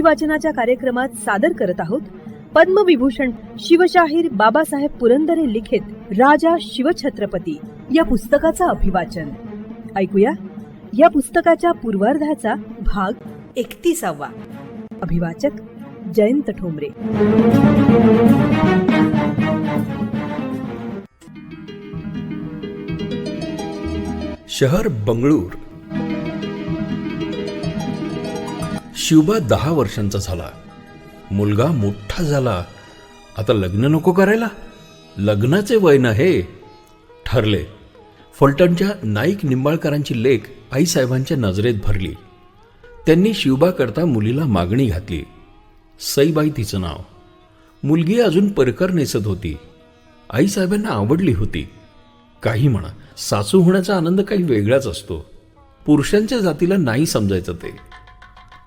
अभिवाचनाच्या कार्यक्रमात सादर करत आहोत पद्मविभूषण शिवशाहीर बाबासाहेब पुरंदरे लिखित राजा शिवछत्रपती या पुस्तकाचं अभिवाचन. ऐकूया या पुस्तकाच्या पूर्वार्धाचा भाग 31. अभिवाचक जयंत ठोंबरे. शहर बंगळूर. शिवबा 10 वर्षांचा झाला. मुलगा मोठा झाला. आता लग्न नको करायला? लग्नाचे वय न हे ठरले. फलटणच्या नाईक निंबाळकरांची लेक आईसाहेबांच्या नजरेत भरली. त्यांनी शिवबा करता मुलीला मागणी घातली. सईबाई तिचं नाव. मुलगी अजून परकर नेसत होती. आईसाहेबांना आवडली होती. काही म्हणा, सासू होण्याचा आनंद काही वेगळाच असतो. पुरुषांच्या जातीला नाही समजायचं ते.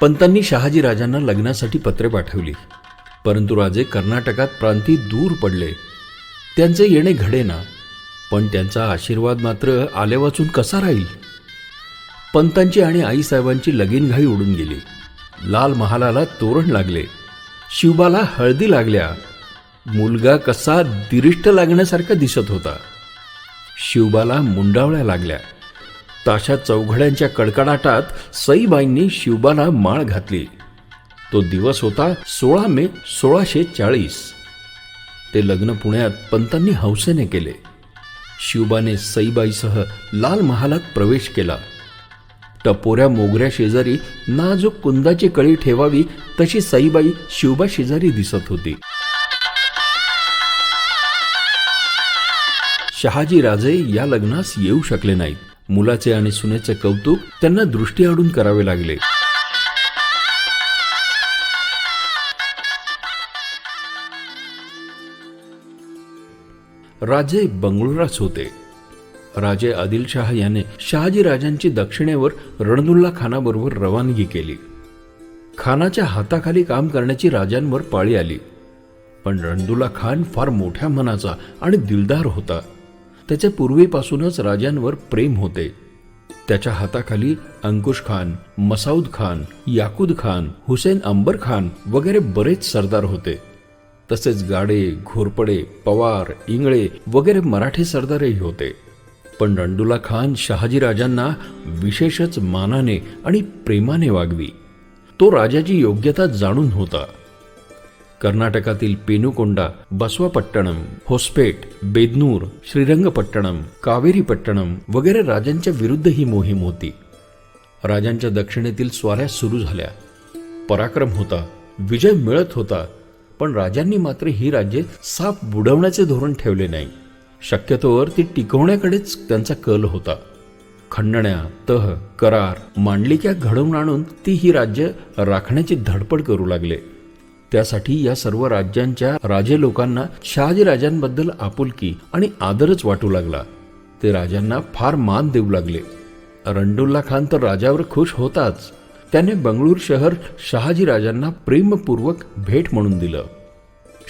पंतांनी शहाजी राजांना लग्नासाठी पत्रे पाठवली, परंतु राजे कर्नाटकात प्रांती दूर पडले. त्यांचे येणे घडेना, पण त्यांचा आशीर्वाद मात्र आले वाचून कसा राहील. पंतांची आणि आईसाहेबांची लगीनघाई उडून गेली. लाल महालाला तोरण लागले. शिवबाला हळदी लागल्या. मुलगा कसा दिरिष्ट लागण्यासारखा दिसत होता. शिवबाला मुंडावळ्या लागल्या. ताशा चौघड्यांच्या कडकडाटात सईबाईंनी शिवबाला माळ घातली. तो दिवस होता 16 मे 1640. ते लग्न पुण्यात पंतांनी हौसेने केले. शिवबाने सईबाईसह लाल महालात प्रवेश केला. टपोऱ्या मोगऱ्या शेजारी नाजूक कुंदाची कळी ठेवावी तशी सईबाई शिवबा शेजारी दिसत होती. शहाजी राजे या लग्नास येऊ शकले नाहीत. मुलाचे आणि सुनेचे कौतुक त्यांना दृष्टीआडून करावे लागले. राजे बंगळुरास होते. राजे आदिलशाह याने शहाजी राजांची दक्षिणेवर रणदुल्ला खानाबरोबर रवानगी केली. खानाच्या हाताखाली काम करण्याची राजांवर पाळी आली. पण रणदुल्ला खान फार मोठ्या मनाचा आणि दिलदार होता. त्याचे पूर्वीपासूनच राजांवर प्रेम होते. त्याच्या हाताखाली अंकुश खान, मसाऊद खान, याकूद खान, हुसेन अंबर खान वगैरे बरेच सरदार होते. तसेच गाडे, घोरपडे, पवार, इंगळे वगैरे मराठी सरदारही होते. पण रणदुल्ला खान शहाजी राजांना विशेषच मानाने आणि प्रेमाने वागवी. तो राजाची योग्यता जाणून होता. कर्नाटकातील पेनुकोंडा, बसवापट्टणम, होस्पेट, बेदनूर, श्रीरंगपट्टणम, कावेरीपट्टणम वगैरे राजांच्या विरुद्ध ही मोहीम होती. राजांच्या दक्षिणेतील स्वाऱ्या सुरू झाल्या. पराक्रम होता, विजय मिळत होता. पण राजांनी मात्र ही राज्ये साफ बुडवण्याचे धोरण ठेवले नाही. शक्यतोवर ती टिकवण्याकडेच त्यांचा कल होता. खंडण्या, तह, करार, मांडलिका घडवून आणून ती ही राज्य राखण्याची धडपड करू लागले. त्यासाठी या सर्व राज्यांच्या राजे लोकांना शहाजी राजांबद्दल आपुलकी आणि आदरच वाटू लागला. ते राजांना फार मान देऊ लागले. रणदुल्ला खान तर राजावर खुश होताच. त्याने बंगळूर शहर शहाजी राजांना प्रेमपूर्वक भेट म्हणून दिलं.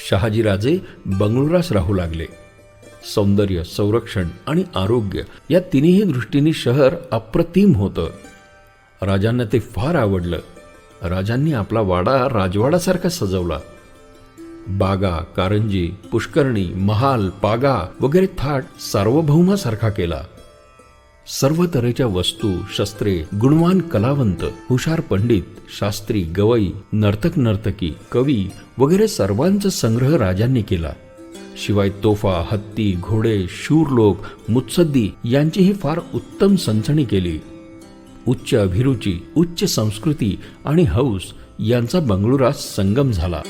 शहाजी राजे बंगळुरास राहू लागले. सौंदर्य, संरक्षण आणि आरोग्य या तिन्ही दृष्टीने शहर अप्रतिम होतं. राजांना ते फार आवडलं. राजांनी आपला वाडा राजवाडासारखा सजवला. बागा, कारंजी, पुष्करणी, महाल, पागा वगैरे थाट सार्वभौमासारखा केला. सर्व तऱ्हेच्या वस्तू, शस्त्रे, गुणवान कलावंत, हुशार पंडित, शास्त्री, गवई, नर्तक नर्तकी, कवी वगैरे सर्वांचा संग्रह राजांनी केला. शिवाय तोफा, हत्ती, घोडे, शूर लोक, मुत्सद्दी यांचीही फार उत्तम संचणी केली. उच्च अभिरुची, उच्च संस्कृती आणि हौस यांचा बंगळुरात संगम झाला.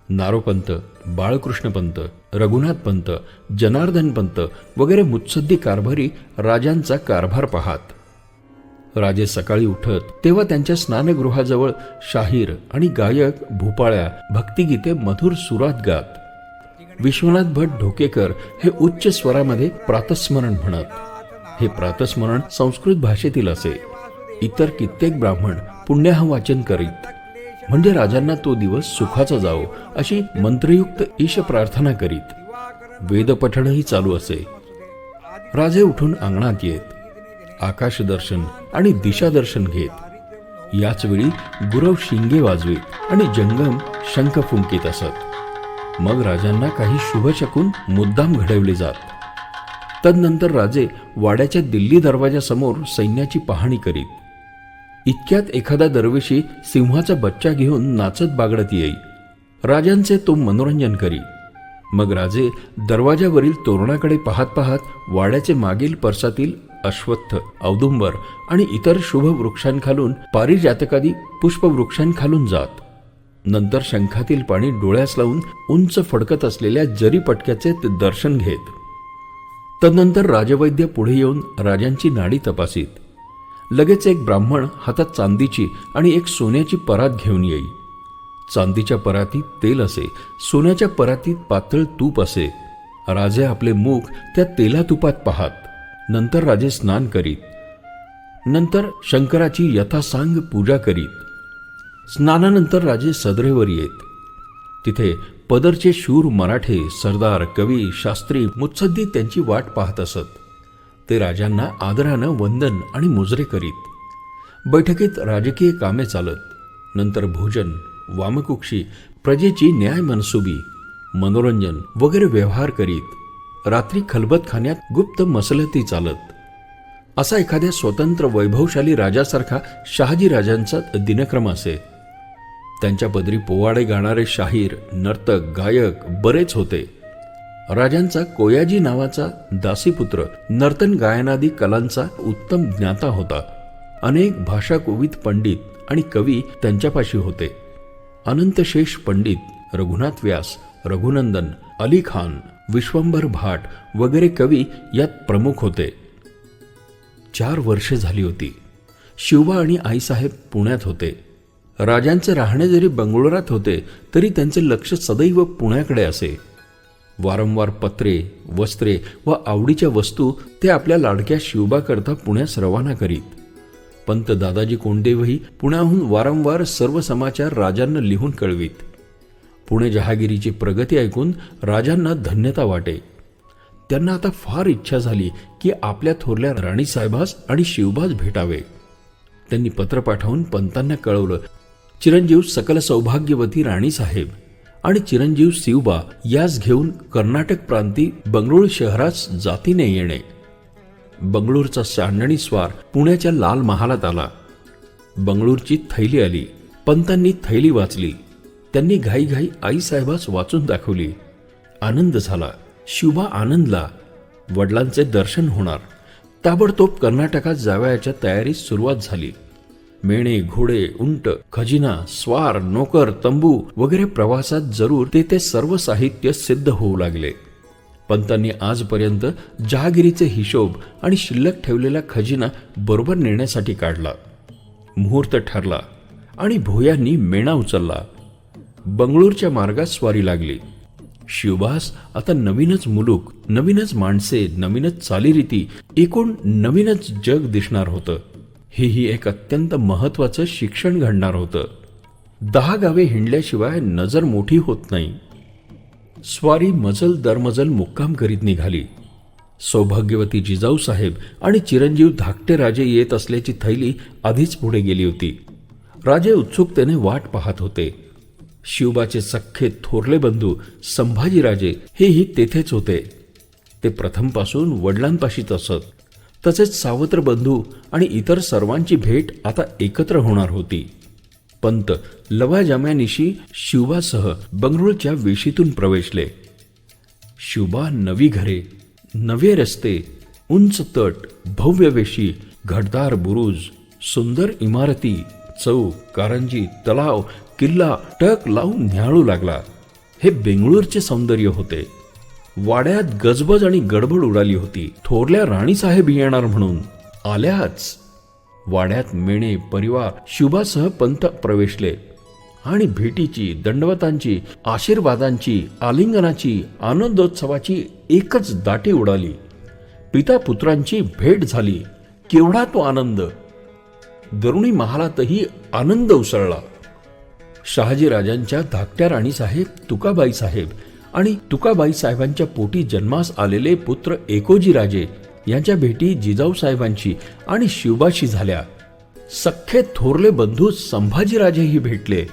नारोपंत, बाळकृष्णपंत, रघुनाथपंत, जनार्दनपंत वगैरे मुत्सद्दी कारभारी राजांचा कारभार पाहात. राजे सकाळी उठत तेव्हा त्यांच्या स्नानगृहाजवळ शाहीर आणि गायक भूपाळ्या भक्तिगीते मधुर सुरात गात. विश्वनाथ भट ढोकेकर हे उच्च स्वरामध्ये प्रातस्मरण म्हणत. हे प्रातस्मरण संस्कृत भाषेतील असे. इतर कित्येक ब्राह्मण पुण्याह वाचन करीत. म्हणजे राजांना तो दिवस सुखाचा जावो अशी मंत्रयुक्त ईश प्रार्थना करीत. वेदपठणही चालू असे. राजे उठून अंगणात येत आकाशदर्शन आणि दिशादर्शन घेत. याच वेळी गुरव शिंगे वाजवीत आणि जंगम शंख फुंकीत असत. मग राजांना काही शुभशकून मुद्दाम घडवले जात. तदनंतर राजे वाड्याच्या दिल्ली दरवाजासमोर सैन्याची पाहणी करीत. इतक्यात एखादा दरवेशी सिंहाचा बच्चा घेऊन नाचत बागडत येई. राजांचे तो मनोरंजन करी. मग राजे दरवाजावरील तोरणाकडे पाहत पाहत वाड्याचे मागील परसातील अश्वत्थ, औदुंबर आणि इतर शुभ वृक्षांखालून, पारिजातकादी पुष्पवृक्षांखालून जात. नंतर शंखातील पाणी डोळ्यास लावून उंच फडकत असलेल्या जरी पटक्याचे ते दर्शन घेत. तदनंतर राजवैद्य पुढे येऊन राजांची नाडी तपासीत. लगेच एक ब्राह्मण हातात चांदीची आणि एक सोन्याची परात घेऊन येई. चांदीच्या परातीत तेल असे, सोन्याच्या परातीत पातळ तूप असे. राजे आपले मुख त्या तेला तुपात पाहात. नंतर राजे स्नान करीत. नंतर शंकराची यथासांग पूजा करीत. स्नानानंतर राजे सदरेवर येत. तिथे पदरचे शूर मराठे, सरदार, कवी, शास्त्री, मुत्सद्दी त्यांची वाट पाहत असत. ते राजांना आदरानं वंदन आणि मुजरे करीत. बैठकीत राजकीय कामे चालत. नंतर भोजन, वामकुक्षी, प्रजेची न्याय मनसुबी, मनोरंजन वगैरे व्यवहार करीत. रात्री खलबतखान्यात गुप्त मसलती चालत. असा एखाद्या स्वतंत्र वैभवशाली राजासारखा शहाजी राजांचा दिनक्रम असे. त्यांच्या पदरी पोवाडे गाणारे शाहीर, नर्तक, गायक बरेच होते. राजांचा कोयाजी नावाचा दासीपुत्र नर्तन गायनादी कलांचा उत्तम ज्ञाता होता. अनेक भाषाकोविद पंडित आणि कवी त्यांच्यापाशी होते. अनंतशेष पंडित, रघुनाथ व्यास, रघुनंदन, अली खान, विश्वंभर भाट वगैरे कवी यात प्रमुख होते. 4 वर्षे झाली होती. शिवबा आणि आईसाहेब पुण्यात होते. राजांचे राहणे जरी बंगळुरात होते तरी त्यांचे लक्ष सदैव पुण्याकडे असे. वारंवार पत्रे, वस्त्रे व आवडीच्या वस्तू ते आपल्या लाडक्या शिवबाकरता पुण्यास रवाना करीत. पंत दादाजी कोंडदेवही पुण्याहून वारंवार सर्व समाचार राजांना लिहून कळवीत. पुणे जहागिरीची प्रगती ऐकून राजांना धन्यता वाटे. त्यांना आता फार इच्छा झाली की आपल्या थोरल्या राणीसाहेबास आणि शिवबास भेटावे. त्यांनी पत्र पाठवून पंतांना कळवलं. चिरंजीव सकल सौभाग्यवती राणीसाहेब आणि चिरंजीव शिवबा यास घेऊन कर्नाटक प्रांती बंगळूर शहरास जातीने येणे. बंगळूरचा चांदणी स्वार पुण्याच्या लाल महालात आला. बंगळूरची थैली आली. पंतांनी थैली वाचली. त्यांनी घाईघाई आईसाहेबास वाचून दाखवली. आनंद झाला. शिवबा आनंदला. वडिलांचे दर्शन होणार. ताबडतोब कर्नाटकात जावयाच्या तयारीस सुरुवात झाली. मेणे, घोडे, उंट, खजिना, स्वार, नोकर, तंबू वगैरे प्रवासात जरूर ते सर्व साहित्य सिद्ध होऊ लागले. पंतांनी आजपर्यंत जहागिरीचे हिशोब आणि शिल्लक ठेवलेला खजिना बरोबर नेण्यासाठी काढला. मुहूर्त ठरला आणि भोयांनी मेणा उचलला. बंगळूरच्या मार्गात स्वारी लागली. शिवबास आता नवीनच मुलूक, नवीनच माणसे, नवीनच चालीरीती, एकूण नवीनच जग दिसणार होतं. हेही एक अत्यंत महत्वाचं शिक्षण घडणार होतं. 10 गावे हिंडल्याशिवाय नजर मोठी होत नाही. स्वारी मजल दरमजल मुक्काम करीत निघाली. सौभाग्यवती जिजाऊ साहेब आणि चिरंजीव धाकटे राजे येत असल्याची थैली आधीच पुढे गेली होती. राजे उत्सुकतेने वाट पाहत होते. शिवबाचे सख्खे थोरले बंधू संभाजीराजे हेही तेथेच होते. ते प्रथमपासून वडिलांपाशीच असत. तसेच सावत्र बंधू आणि इतर सर्वांची भेट आता एकत्र होणार होती. पंत लवाजाम्यानिशी शिवबासह बंगळूरच्या वेशीतून प्रवेशले. शिवबा नवी घरे, नवे रस्ते, उंच तट, भव्य वेशी, घडदार बुरुज, सुंदर इमारती, चौक, कारंजी, तलाव, किल्ला टक लावून न्याहाळू लागला. हे बेंगळूरचे सौंदर्य होते. वाड्यात गजबज आणि गडबड उडाली होती. थोरल्या राणीसाहेब येणार म्हणून आल्याच. वाड्यात मेणे, परिवार शिवबासह पंत प्रवेशले आणि भेटीची, दंडवतांची, आशीर्वादांची, आलिंगनाची, आनंदोत्सवाची एकच दाटी उडाली. पिता पुत्रांची भेट झाली. केवढा तो आनंद! दरुणी महालातही आनंद उसळला. शहाजीराजांच्या धाकट्या राणीसाहेब तुकाबाई साहेब आणि तुकाबाई साहेबांच्या पोटी जन्मास आलेले पुत्र एकोजी राजे यांच्या भेटी जिजाऊ साहेबांची आणि शिवबाशी झाल्या. सख्खे थोरले बंधू संभाजीराजेही भेटले.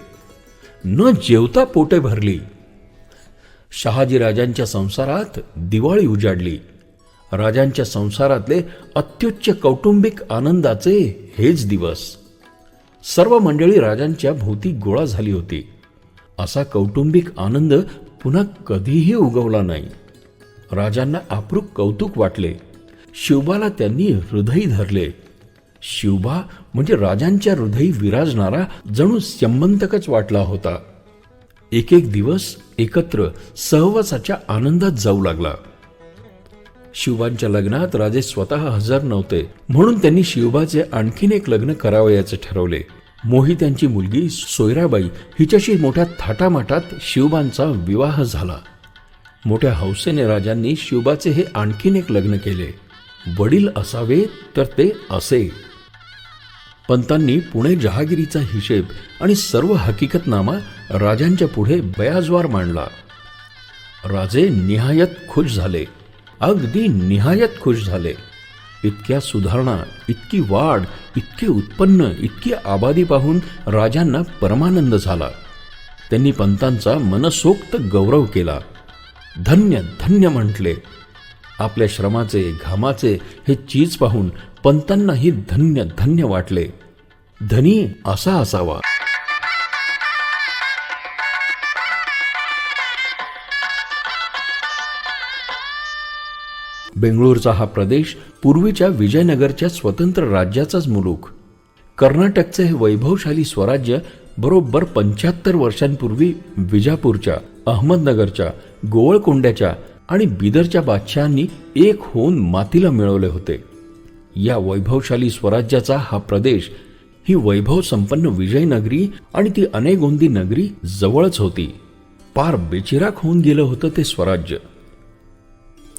न जेवता पोटे भरली. शहाजीराजांच्या संसारात दिवाळी उजाडली. राजांच्या संसारातले अत्युच्च कौटुंबिक आनंदाचे हेच दिवस. सर्व मंडळी राजांच्या भोवती गोळा झाली होती. असा कौटुंबिक आनंद पुन्हा कधीही उगवला नाही. राजांना अप्रूप कौतुक वाटले. शिवबाला त्यांनी हृदयी धरले. शिवबा म्हणजे राजांच्या हृदयी विराजणारा जणू संबंधकच वाटला होता. एक एक दिवस एकत्र सहवासाच्या आनंदात जाऊ लागला. शिवबांच्या लग्नात राजे स्वतः हजर नव्हते, म्हणून त्यांनी शिवबाचे आणखीन एक लग्न करावयाचे ठरवले. मोहित्यांची मुलगी सोयराबाई हिच्याशी मोठ्या थाटामाटात शिवबांचा विवाह झाला. मोठ्या हौसेने राजांनी शिवबाचे हे आणखीन एक लग्न केले. वडील असावे तर ते असे. पंतांनी पुणे जहागिरीचा हिशेब आणि सर्व हकीकतनामा राजांच्या पुढे बयाजवार मांडला. राजे निहायत खुश झाले. अगदी निहायत खुश झाले. इतक्या सुधारणा, इतकी वाढ, इतके उत्पन्न, इतकी आबादी पाहून राजांना परमानंद झाला. त्यांनी पंतांचा मनसोक्त गौरव केला. धन्य धन्य म्हटले. आपल्या श्रमाचे, घामाचे हे चीज पाहून पंतांनाही धन्य धन्य वाटले. धनी असा असावा. बेंगळूरचा हा प्रदेश पूर्वीच्या विजयनगरच्या स्वतंत्र राज्याचाच मुलूक. कर्नाटकचे हे वैभवशाली स्वराज्य बरोबर 75 वर्षांपूर्वी विजापूरच्या, अहमदनगरच्या, गोवळकोंड्याच्या आणि बिदरच्या बादशहांनी एक होऊन मातीला मिळवले होते. या वैभवशाली स्वराज्याचा हा प्रदेश ही वैभव संपन्न विजयनगरी आणि ती अनेगोंदी नगरी जवळच होती. पार बेचिराख होऊन गेलं होतं ते स्वराज्य.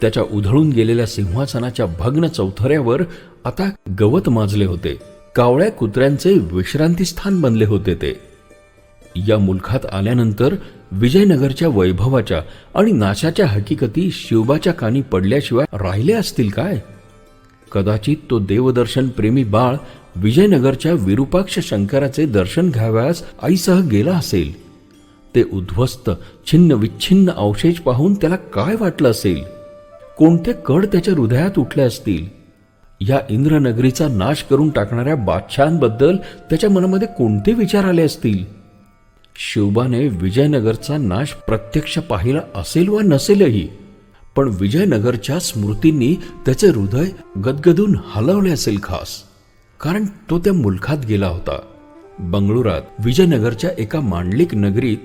त्याच्या उधळून गेलेल्या सिंहासनाच्या भग्न चौथऱ्यावर आता गवत माजले होते. कावळ्या कुत्र्यांचे विश्रांतीस्थान बनले होते ते. या मुलखात आल्यानंतर विजयनगरच्या वैभवाच्या आणि नाशाच्या हकीकती शिवबाच्या कानी पडल्याशिवाय राहिले असतील काय? कदाचित तो देवदर्शन प्रेमी बाळ विजयनगरच्या विरूपाक्ष शंकराचे दर्शन घ्यावयास आईसह गेला असेल. ते उद्ध्वस्त छिन्न विच्छिन्न अवशेष पाहून त्याला काय वाटलं असेल? कोणते कड त्याच्या हृदयात उठले असतील? या इंद्रनगरीचा नाश करून टाकणाऱ्या बादशहांबद्दल त्याच्या मनामध्ये कोणते विचार आले असतील? शिवबाने विजयनगरचा नाश प्रत्यक्ष पाहिला असेल वा नसेलही, पण विजयनगरच्या स्मृतींनी त्याचे हृदय गदगदून हलवले असेल खास, कारण तो त्या मुलखात गेला होता. बंगळुरात विजयनगरच्या एका मांडलिक नगरीत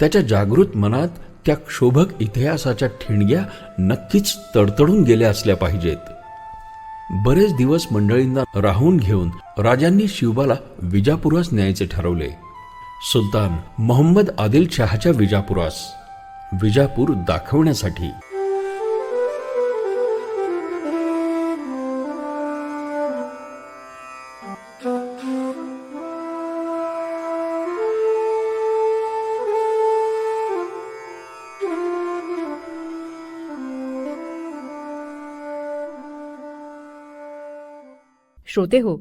त्याच्या जागृत मनात त्या क्षोभक इतिहासाच्या ठिणग्या नक्कीच तडतडून गेल्या असल्या पाहिजेत. बरेच दिवस मंडळींना राहून घेऊन राजांनी शिवबाला विजापुरास न्यायचे ठरवले. सुलतान मोहम्मद आदिल शहाच्या विजापुरास. विजापूर दाखवण्यासाठी. श्रोते हो,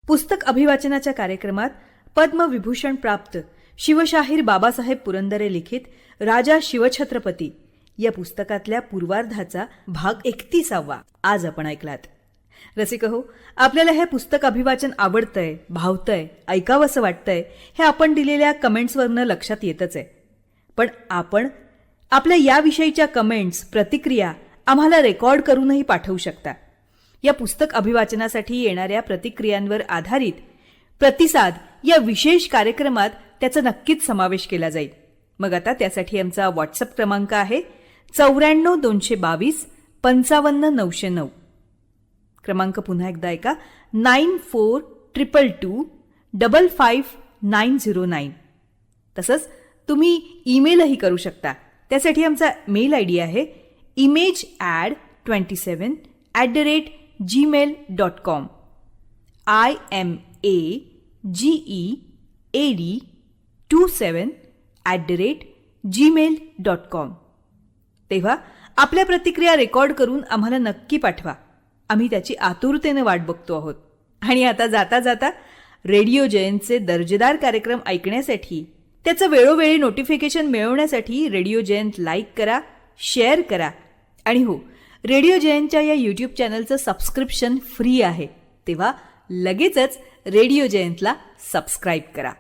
पुस्तक अभिवाचनाच्या कार्यक्रमात पद्मविभूषण प्राप्त शिवशाहीर बाबासाहेब पुरंदरे लिखित राजा शिवछत्रपती या पुस्तकातल्या पूर्वार्धाचा भाग 31 आज आपण ऐकलात. रसिक हो, आपल्याला हे पुस्तक अभिवाचन आवडतंय, भावतंय, ऐकावंसं वाटतंय हे आपण दिलेल्या कमेंट्सवरनं लक्षात येतच आहे. पण आपण आपल्या याविषयीच्या कमेंट्स, प्रतिक्रिया आम्हाला रेकॉर्ड करूनही पाठवू शकता. या पुस्तक अभिवाचनासाठी येणाऱ्या प्रतिक्रियांवर आधारित प्रतिसाद या विशेष कार्यक्रमात त्याचा नक्कीच समावेश केला जाईल. मग आता त्यासाठी आमचा व्हॉट्सअप क्रमांक आहे 94-222-55909. क्रमांक पुन्हा एकदा ऐका, 9422255909. तसंच तुम्ही ईमेलही करू शकता. त्यासाठी आमचा मेल आयडी आहे image27@gmail.com. IMAGEAD27@gmail.com. तेव्हा आपल्या प्रतिक्रिया रेकॉर्ड करून आम्हाला नक्की पाठवा. आम्ही त्याची आतुरतेने वाट बघतो आहोत. आणि आता जाता जाता रेडिओ जयंतचे दर्जेदार कार्यक्रम ऐकण्यासाठी, त्याचं वेळोवेळी नोटिफिकेशन मिळवण्यासाठी रेडिओ जयंत लाईक करा, शेअर करा. आणि हो, रेडिओ जयंतच्या या यूट्यूब चॅनलचं सबस्क्रिप्शन फ्री आहे, तेव्हा लगेचच रेडिओ जयंतला सबस्क्राईब करा.